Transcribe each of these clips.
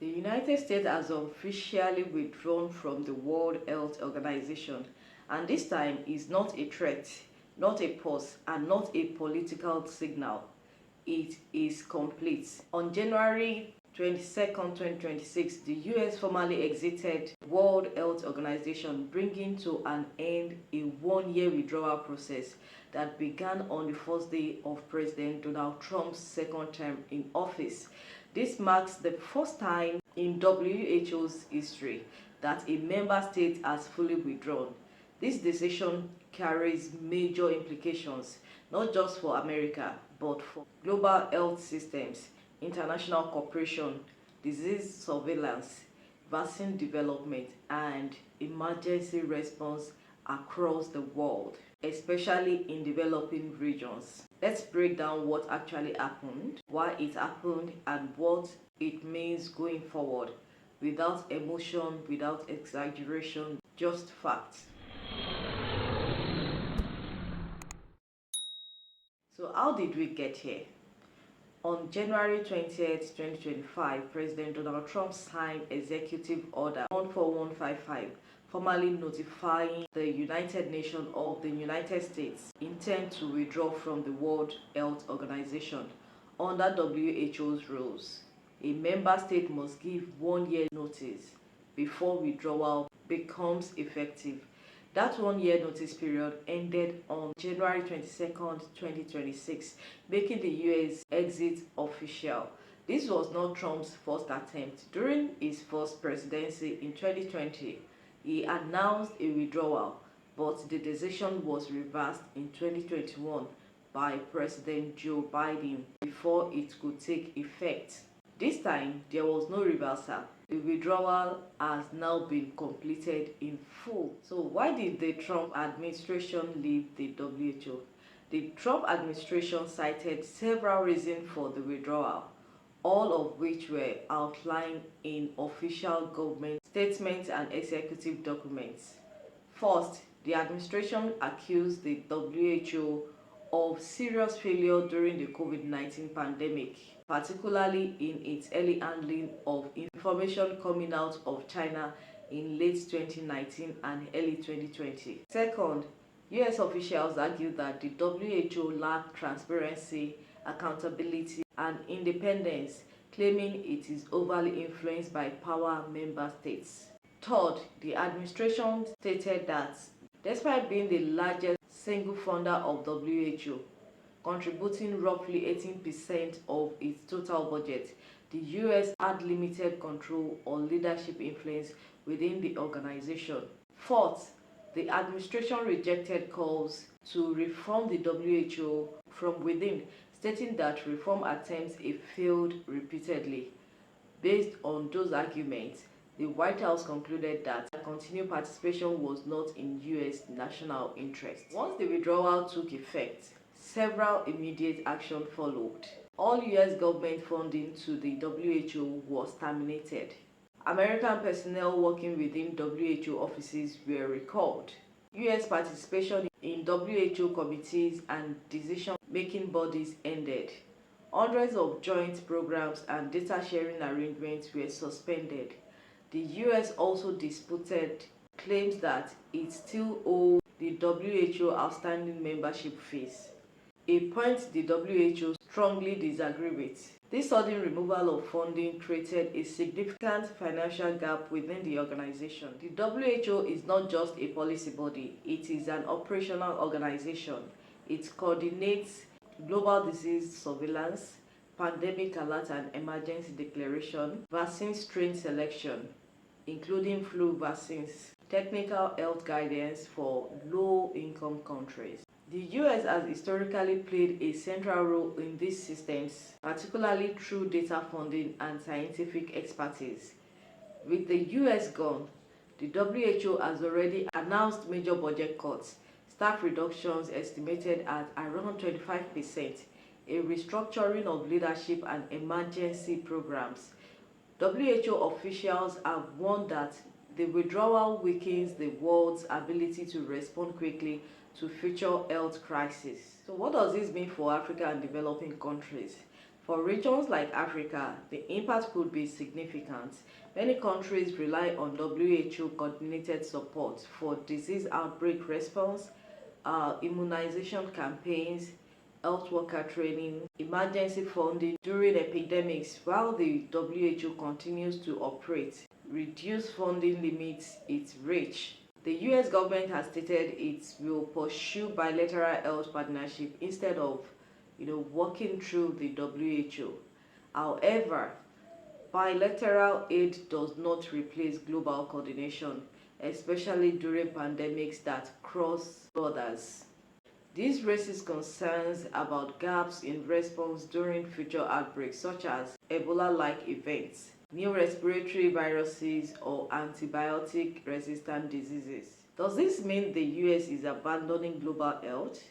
The United States has officially withdrawn from the World Health Organization, and this time is not a threat, not a pause, and not a political signal. It is complete. On January 22nd, 2026, the US formally exited the World Health Organization, bringing to an end a one-year withdrawal process that began on the first day of President Donald Trump's second term in office. This marks the first time in WHO's history that a member state has fully withdrawn. This decision carries major implications, not just for America, but for global health systems, international cooperation, disease surveillance, vaccine development, and emergency response across the world, especially in developing regions. Let's break down what actually happened, why it happened, and what it means going forward, without emotion, without exaggeration, just facts. So how did we get here? On January 20th, 2025, President Donald Trump signed Executive Order 14155, formally notifying the United Nations of the United States' intent to withdraw from the World Health Organization. Under WHO's rules, a member state must give 1 year notice before withdrawal becomes effective. That 1 year notice period ended on January 22nd, 2026, making the US exit official. This was not Trump's first attempt. During his first presidency in 2020, he announced a withdrawal, but the decision was reversed in 2021 by President Joe Biden before it could take effect. This time, there was no reversal. The withdrawal has now been completed in full. So why did the Trump administration leave the WHO? The Trump administration cited several reasons for the withdrawal, all of which were outlined in official government statements and executive documents. First, the administration accused the WHO of serious failure during the COVID-19 pandemic, particularly in its early handling of information coming out of China in late 2019 and early 2020. Second, US officials argued that the WHO lacked transparency, accountability, and independence, claiming it is overly influenced by power member states. Third, the administration stated that despite being the largest single funder of WHO, contributing roughly 18% of its total budget, the US had limited control or leadership influence within the organization. Fourth, the administration rejected calls to reform the WHO from within, stating that reform attempts have failed repeatedly. Based on those arguments, the White House concluded that continued participation was not in US national interest. Once the withdrawal took effect, several immediate action followed. All US government funding to the WHO was terminated. American personnel working within WHO offices were recalled. US participation in WHO committees and decision-making bodies ended. Hundreds of joint programs and data-sharing arrangements were suspended. The US also disputed claims that it still owed the WHO outstanding membership fees, a point the WHO strongly disagreed with. This sudden removal of funding created a significant financial gap within the organization. The WHO is not just a policy body, it is an operational organization. It coordinates global disease surveillance, pandemic alert and emergency declaration, vaccine strain selection, including flu vaccines, technical health guidance for low-income countries. The US has historically played a central role in these systems, particularly through data funding and scientific expertise. With the US gone, the WHO has already announced major budget cuts, staff reductions estimated at around 25%, a restructuring of leadership and emergency programs. WHO officials have warned that the withdrawal weakens the world's ability to respond quickly to future health crises. So what does this mean for Africa and developing countries? For regions like Africa, the impact could be significant. Many countries rely on WHO coordinated support for disease outbreak response, immunization campaigns, health worker training, emergency funding during epidemics. While the WHO continues to operate, reduce funding limits its reach. The US government has stated it will pursue bilateral health partnership instead of working through the WHO. However, bilateral aid does not replace global coordination, especially during pandemics that cross borders. This raises concerns about gaps in response during future outbreaks such as Ebola-like events, new respiratory viruses, or antibiotic-resistant diseases. Does this mean the US is abandoning global health?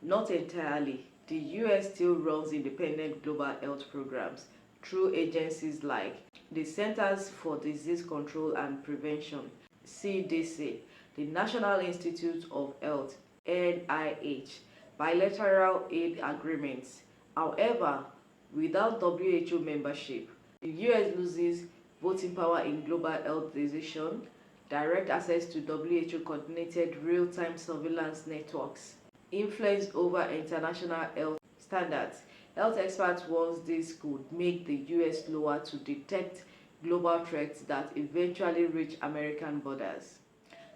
Not entirely. The US still runs independent global health programs through agencies like the Centers for Disease Control and Prevention, CDC, the National Institute of Health, NIH, bilateral aid agreements. However, without WHO membership, the US loses voting power in global health decisions, direct access to WHO coordinated real-time surveillance networks, influence over international health standards. Health experts warn this could make the US slower to detect global threats that eventually reach American borders.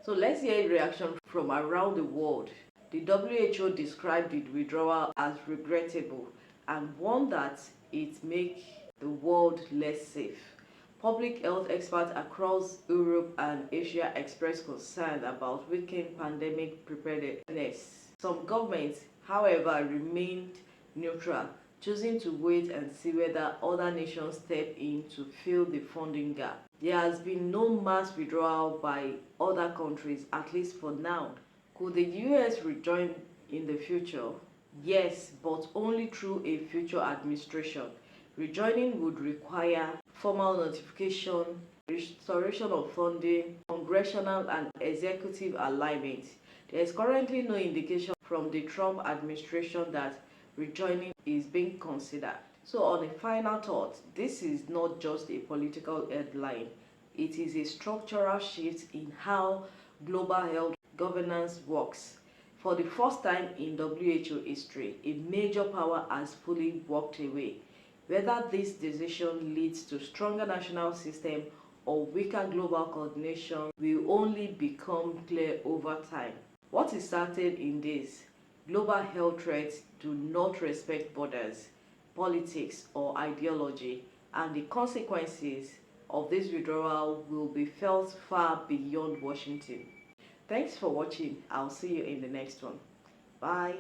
So let's hear a reaction from around the world. The WHO described the withdrawal as regrettable and warned that it makes the world less safe. Public health experts across Europe and Asia expressed concern about weakened pandemic preparedness. Some governments, however, remained neutral, choosing to wait and see whether other nations step in to fill the funding gap. There has been no mass withdrawal by other countries, at least for now. Could the US rejoin in the future? Yes, but only through a future administration. Rejoining would require formal notification, restoration of funding, congressional and executive alignment. There is currently no indication from the Trump administration that rejoining is being considered. So on a final thought, this is not just a political headline. It is a structural shift in how global health governance works. For the first time in WHO history, a major power has fully walked away. Whether this decision leads to stronger national system or weaker global coordination will only become clear over time. What is certain in this? Global health threats do not respect borders, politics, or ideology, and the consequences of this withdrawal will be felt far beyond Washington. Thanks for watching. I'll see you in the next one. Bye.